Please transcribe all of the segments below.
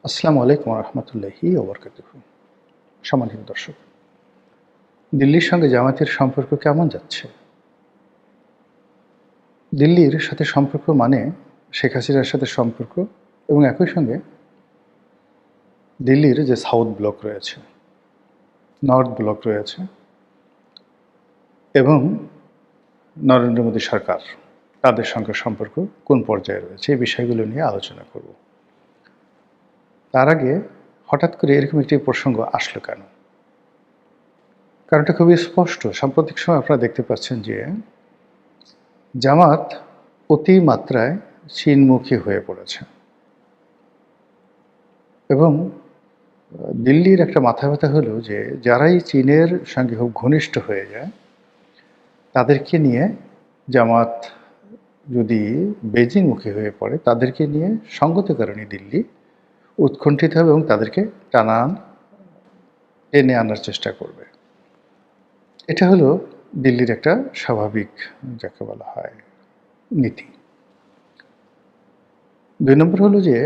আসসালামু আলাইকুম রহমতুল্লাহি ওবরকাতুহু। সম্মানিত দর্শক, দিল্লির সঙ্গে জামায়াতের সম্পর্ক কেমন যাচ্ছে? দিল্লির সাথে সম্পর্ক মানে শেখ হাসিনার সাথে সম্পর্ক এবং একই সঙ্গে দিল্লির যে সাউথ ব্লক রয়েছে, নর্থ ব্লক রয়েছে এবং নরেন্দ্র মোদী সরকার, তাদের সঙ্গে সম্পর্ক কোন পর্যায়ে রয়েছে, এই বিষয়গুলো নিয়ে আলোচনা করব। তার আগে হঠাৎ করে এরকম একটি প্রসঙ্গ আসলো কেন? কারণটা খুবই স্পষ্ট। সাম্প্রতিক সময় আপনারা দেখতে পাচ্ছেন যে জামাত অতিমাত্রায় চীনমুখী হয়ে পড়েছে এবং দিল্লির একটা মাথা ব্যথা হলো যে যারাই চীনের সঙ্গে খুব ঘনিষ্ঠ হয়ে যায় তাদেরকে নিয়ে জামাত যদি বেজিংমুখী হয়ে পড়ে, তাদেরকে নিয়ে সঙ্গত কারণে দিল্লি উৎকণ্ঠিত হবে এবং তাদেরকে টেনে আনার চেষ্টা করবে। এটা হলো দিল্লির একটা স্বাভাবিক, যাকে বলা হয়, নীতি। ২ নম্বর হলো যে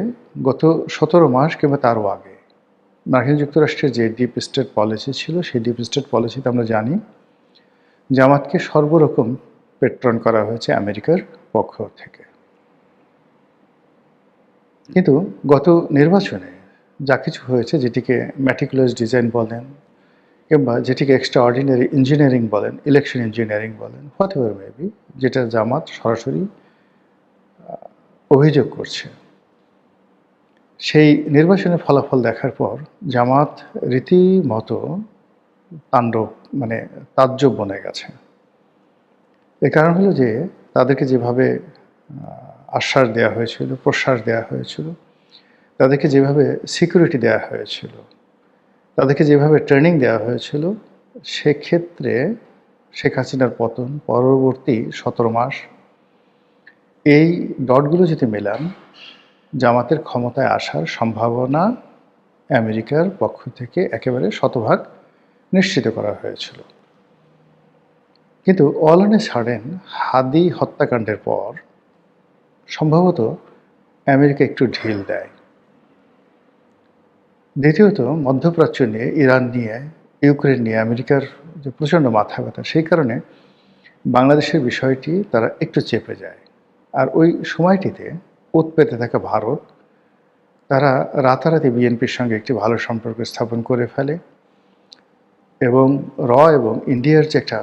গত ১৭ মাস কিংবা তারও আগে মার্কিন যুক্তরাষ্ট্রের যে ডিপ স্টেট পলিসি ছিল, সেই ডিপ স্টেট পলিসিতে আমরা জানি জামাতকে সর্বরকম পেট্রন করা হয়েছে আমেরিকার পক্ষ থেকে। কিন্তু গত নির্বাচনে যা কিছু হয়েছে, যেটিকে ম্যাটিকুলাস ডিজাইন বলেন কিংবা যেটিকে এক্সট্রা অর্ডিনারি ইঞ্জিনিয়ারিং বলেন, ইলেকশন ইঞ্জিনিয়ারিং বলেন, হোয়াটএভার মেবি, যেটা জামাত সরাসরি অভিযোগ করছে, সেই নির্বাচনের ফলাফল দেখার পর জামাত রীতিমতো তাণ্ডব, মানে তাজ্জব বনে গেছে। এর কারণ হলো যে তাদেরকে যেভাবে আশ্বাস দেওয়া হয়েছিল, প্রশ্বাস দেওয়া হয়েছিল, তাদেরকে যেভাবে সিকিউরিটি দেওয়া হয়েছিল, তাদেরকে যেভাবে ট্রেনিং দেওয়া হয়েছিল, সেক্ষেত্রে শেখ হাসিনার পতন পরবর্তী ১৭ মাস, এই ডটগুলো যদি মেলান, জামাতের ক্ষমতায় আসার সম্ভাবনা আমেরিকার পক্ষ থেকে একেবারে শতভাগ নিশ্চিত করা হয়েছিল। কিন্তু অল অন এ সাডেন হাদি হত্যাকাণ্ডের পর সম্ভবত আমেরিকা একটু ঢিল দেয়। দ্বিতীয়ত, মধ্যপ্রাচ্য নিয়ে, ইরান নিয়ে, ইউক্রেন নিয়ে আমেরিকার যে প্রচণ্ড মাথা ব্যথা, সেই কারণে বাংলাদেশের বিষয়টি তারা একটু চেপে যায়। আর ওই সময়টিতে ওত পেতে থাকা ভারত, তারা রাতারাতি বিএনপির সঙ্গে একটি ভালো সম্পর্ক স্থাপন করে ফেলে এবং এবং ইন্ডিয়ার যে একটা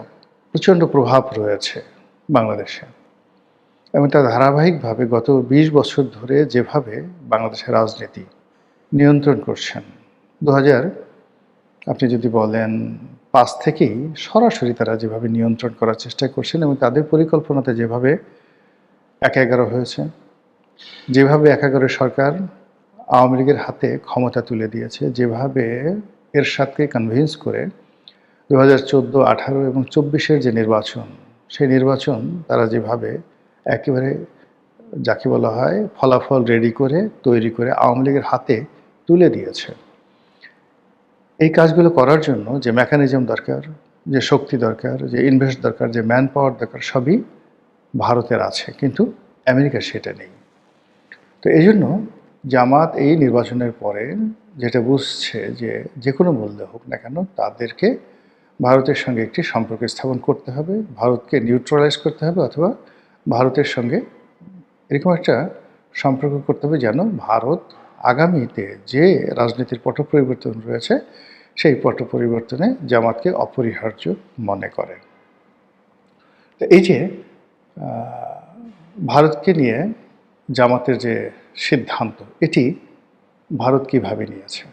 প্রচণ্ড প্রভাব রয়েছে বাংলাদেশে, এবং তা ধারাবাহিকভাবে গত ২০ বছর ধরে যেভাবে বাংলাদেশের রাজনীতি নিয়ন্ত্রণ করছেন, ২০০০ আপনি যদি বলেন ৫ থেকেই সরাসরি তারা যেভাবে নিয়ন্ত্রণ করার চেষ্টা করছেন এবং তাদের পরিকল্পনাতে যেভাবে ১/১১ হয়েছে, যেভাবে ১/১১ সরকার আওয়ামী লীগের হাতে ক্ষমতা তুলে দিয়েছে, যেভাবে এরশাদকে কনভিন্স করে ২০১৪, ১৮ এবং ২৪-এর যে নির্বাচন, সেই নির্বাচন তারা যেভাবে একেবারে, যাকে বলা হয়, ফলাফল রেডি করে তৈরি করে আওয়ামী লীগের হাতে তুলে দিয়েছে। এই কাজগুলো করার জন্য যে মেকানিজম দরকার, যে শক্তি দরকার, যে ইনভেস্ট দরকার, যে ম্যান পাওয়ার দরকার, সবই ভারতের আছে, কিন্তু আমেরিকার সেটা নেই। তো এই জন্য জামাত এই নির্বাচনের পরে যেটা বুঝছে যে যে কোনো মূল্যে হোক না কেন তাদেরকে ভারতের সঙ্গে একটি সম্পর্ক স্থাপন করতে হবে, ভারতকে নিউট্রালাইজ করতে হবে, অথবা ভারতের সঙ্গে এরকম একটা সম্পর্ক করতে হবে যেন ভারত আগামীতে যে রাজনীতির পট পরিবর্তন রয়েছে, সেই পট পরিবর্তনে জামাতকে অপরিহার্য মনে করে। তো এই যে ভারতকে নিয়ে জামাতের যে সিদ্ধান্ত, এটি ভারত কীভাবে নিয়েছে?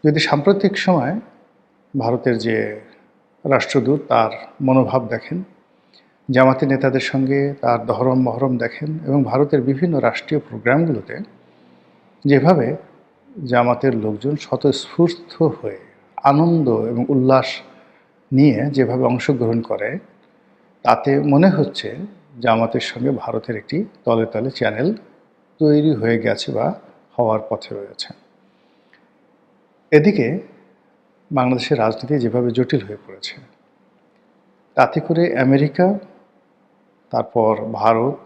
যদি সাম্প্রতিক সময় ভারতের যে রাষ্ট্রদূত, তার মনোভাব দেখেন, জামাতি নেতাদের সঙ্গে তার দহরম মহরম দেখেন, এবং ভারতের বিভিন্ন রাষ্ট্রীয় প্রোগ্রামগুলোতে যেভাবে জামাতের লোকজন স্বতঃস্ফূর্ত হয়ে আনন্দ এবং উল্লাস নিয়ে যেভাবে অংশগ্রহণ করে, তাতে মনে হচ্ছে জামাতের সঙ্গে ভারতের একটি তলে তলে চ্যানেল তৈরি হয়ে গেছে বা হওয়ার পথে রয়েছে। এদিকে বাংলাদেশের রাজনীতি যেভাবে জটিল হয়ে পড়েছে, তাতে করে আমেরিকা, তারপর ভারত,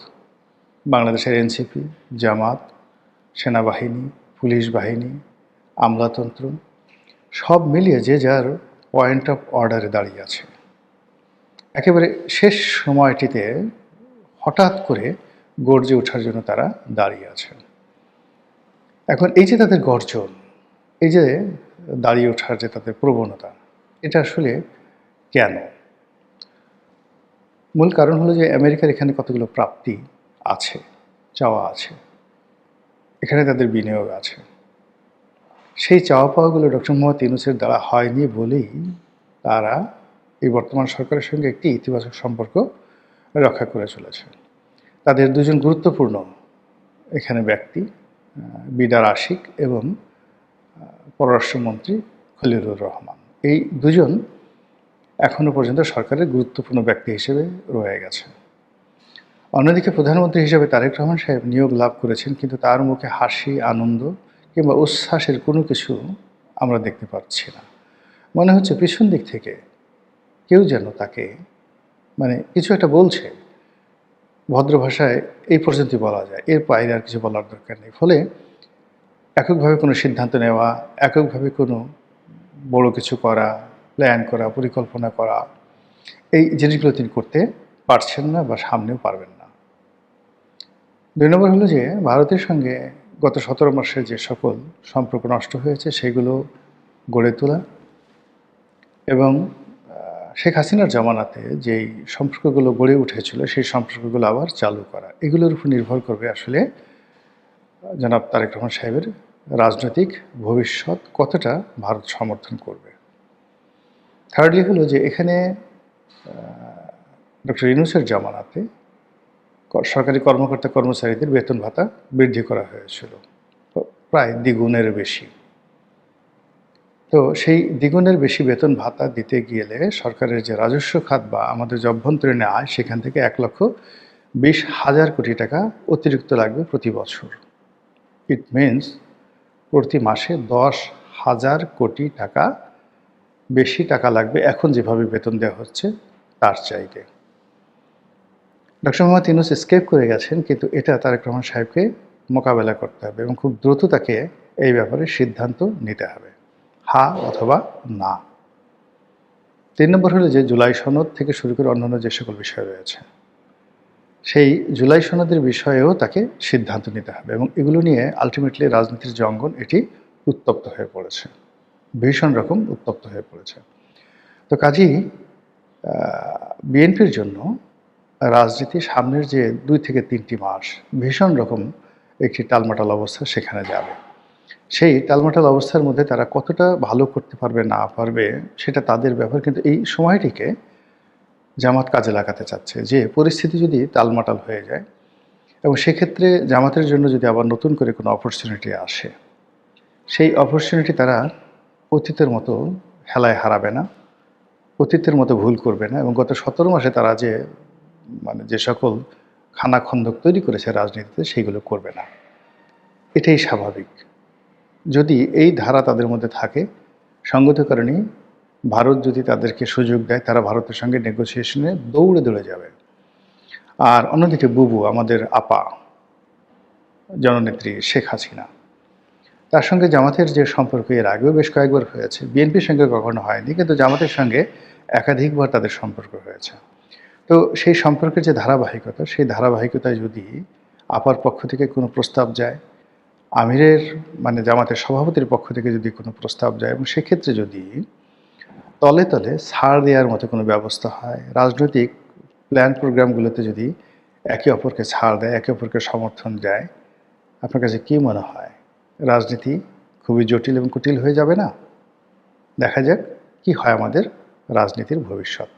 বাংলাদেশের এনসিপি, জামাত, সেনাবাহিনী, পুলিশ বাহিনী, আমলাতন্ত্র সব মিলিয়ে যে যার পয়েন্ট অফ অর্ডারে দাঁড়িয়ে আছে। একেবারে শেষ সময়টিতে হঠাৎ করে গর্জে ওঠার জন্য তারা দাঁড়িয়ে আছে। এখন এই যে তাদের গর্জন, এই যে দাঁড়িয়ে ওঠার যে তাদের প্রবণতা, এটা আসলে কেন? মূল কারণ হলো যে আমেরিকার এখানে কতগুলো প্রাপ্তি আছে, চাওয়া আছে, এখানে তাদের বিনিয়োগ আছে। সেই চাওয়া পাওয়াগুলো ডক্টর মোহাম্মদ ইউনূসের দ্বারা হয়নি বলেই তারা এই বর্তমান সরকারের সঙ্গে একটি ইতিবাচক সম্পর্ক রক্ষা করে চলেছে। তাদের দুজন গুরুত্বপূর্ণ এখানে ব্যক্তি, বিডার আশিক এবং পররাষ্ট্রমন্ত্রী খলিলুর রহমান, এই দুজন এখনও পর্যন্ত সরকারের গুরুত্বপূর্ণ ব্যক্তি হিসেবে রয়ে গেছে। অন্যদিকে প্রধানমন্ত্রী হিসেবে তারেক রহমান সাহেব নিয়োগ লাভ করেছেন, কিন্তু তার মুখে হাসি, আনন্দ কিংবা উচ্ছ্বাসের কোনো কিছু আমরা দেখতে পাচ্ছি না। মনে হচ্ছে পিছন দিক থেকে কেউ যেন তাকে কিছু একটা বলছে, ভদ্র ভাষায় এই পর্যন্তই বলা যায়, এর বাইরে আর কিছু বলার দরকার নেই। ফলে এককভাবে কোনো সিদ্ধান্ত নেওয়া, এককভাবে কোনো বড় কিছু করা, প্ল্যান করা, পরিকল্পনা করা, এই জিনিসগুলো তিনি করতে পারছেন না বা সামনেও পারবেন না। ২ নম্বর হলো যে ভারতের সঙ্গে গত ১৭ মাসে যে সকল সম্পর্ক নষ্ট হয়েছে সেগুলো গড়ে তোলা এবং শেখ হাসিনার জামানাতে যেই সম্পর্কগুলো গড়ে উঠেছিল সেই সম্পর্কগুলো আবার চালু করা, এগুলোর উপর নির্ভর করবে আসলে জনাব তারেক রহমান সাহেবের রাজনৈতিক ভবিষ্যৎ কতটা ভারত সমর্থন করবে। থার্ডলি হলো যে এখানে ডক্টর ইউনূসের জামানাতে সরকারি কর্মকর্তা কর্মচারীদের বেতন ভাতা বৃদ্ধি করা হয়েছিল প্রায় দ্বিগুণের বেশি। তো সেই দ্বিগুণের বেশি বেতন ভাতা দিতে গেলে সরকারের যে রাজস্ব খাত বা আমাদের যে অভ্যন্তরীণ আয়, সেখান থেকে ১,২০,০০০ কোটি টাকা অতিরিক্ত লাগবে প্রতি বছর। ইট মিনস প্রতি মাসে ১০,০০০ কোটি টাকা বেশি টাকা লাগবে এখন যেভাবে বেতন দেওয়া হচ্ছে তার চাইতে। ডক্টর মোহাম্মদ ইউনূস এসকেপ করে গেছেন, কিন্তু এটা তারেক রহমান সাহেবকে মোকাবেলা করতে হবে এবং খুব দ্রুত তাকে এই ব্যাপারে সিদ্ধান্ত নিতে হবে, হ্যাঁ অথবা না। ৩ নম্বর হলো যে জুলাই সনদ থেকে শুরু করে অন্যান্য যে সকল বিষয় রয়েছে, সেই জুলাই সনদের বিষয়েও তাকে সিদ্ধান্ত নিতে হবে এবং এগুলো নিয়ে আলটিমেটলি রাজনীতির যে অঙ্গন এটি উত্তপ্ত হয়ে পড়েছে, ভীষণ রকম উত্তপ্ত হয়ে পড়েছে। তো কাজেই বিএনপির জন্য রাজনীতি সামনের যে ২ থেকে ৩টি মাস ভীষণ রকম একটি টালমাটাল অবস্থা সেখানে যাবে। সেই টালমাটাল অবস্থার মধ্যে তারা কতটা ভালো করতে পারবে না পারবে সেটা তাদের ব্যাপার, কিন্তু এই সময়টিকে জামাত কাজে লাগাতে চাচ্ছে যে পরিস্থিতি যদি টালমাটাল হয়ে যায় এবং সেক্ষেত্রে জামাতের জন্য যদি আবার নতুন করে কোনো অপরচুনিটি আসে, সেই অপরচুনিটি তারা অতীতের মতো হেলায় হারাবে না, অতীতের মতো ভুল করবে না এবং গত ১৭ মাসে তারা যে সকল খানাখন্দক তৈরি করেছে রাজনীতিতে সেইগুলো করবে না। এটাই স্বাভাবিক। যদি এই ধারা তাদের মধ্যে থাকে, সঙ্গত কারণে ভারত যদি তাদেরকে সুযোগ দেয় তারা ভারতের সঙ্গে নেগোসিয়েশনে দৌড়ে দৌড়ে যাবে। আর অন্যদিকে বুবু আমাদের আপা জননেত্রী শেখ হাসিনা, তার সঙ্গে জামাতের যে সম্পর্ক এর আগেও বেশ কয়েকবার হয়েছে, বিএনপির সঙ্গে কখনো হয়নি, কিন্তু জামাতের সঙ্গে একাধিকবার তাদের সম্পর্ক হয়েছে। তো সেই সম্পর্কের যে ধারাবাহিকতা, সেই ধারাবাহিকতায় যদি আপার পক্ষ থেকে কোনো প্রস্তাব যায়, আমিরের জামাতের সভাপতির পক্ষ থেকে যদি কোনো প্রস্তাব যায় এবং সেক্ষেত্রে যদি তলে তলে ছাড় দেওয়ার মতো কোনো ব্যবস্থা হয়, রাজনৈতিক প্ল্যান প্রোগ্রামগুলোতে যদি একে অপরকে ছাড় দেয়, একে অপরকে সমর্থন দেয়, আপনার কাছে কী মনে হয় রাজনীতি খুবই জটিল এবং কুটিল হয়ে যাবে না? দেখা যাক কি হয় আমাদের রাজনীতির ভবিষ্যৎ।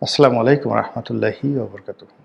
আসসালামু আলাইকুম রহমতুল্লাহি ওয়া বারাকাতুহু।